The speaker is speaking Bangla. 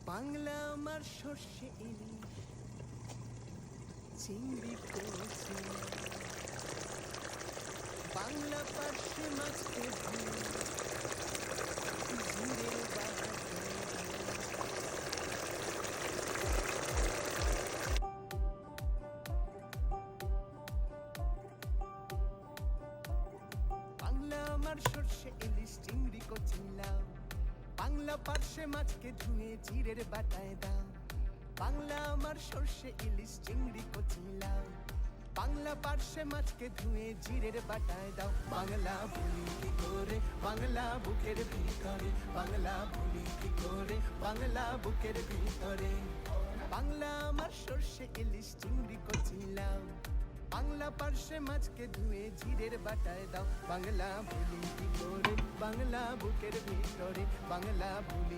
বাংলা আমার সর্ষে ইলিশ চিংড়ি কচি, বাংলা পার্শে মাছকে ধুয়ে জিরে বাটা বাংলা আমার সর্ষে ইলিশ চিংড়ি কচি লাউ, বাংলা পার্শে মাছকে ধুয়ে জিরের বাটায় দাও। বাংলা আমার সর্ষে ইলিশ চিংড়ি কচি লাউ, বাংলা পার্শে মাছকে ধুয়ে জিরের বাটায় দাও। বাংলা বলি কি করে বাংলা বুকের ভিতরে, বাংলা বলি কি করে বাংলা বুকের ভিতরে। বাংলা আমার সর্ষে ইলিশ চিংড়ি কচি লাউ, বাংলা পার্শে মাছকে ধুয়ে জিরের বাটায় দাও। বাংলা বলি কি করে বাংলা বুকের ভিতরে, বাংলা বলি।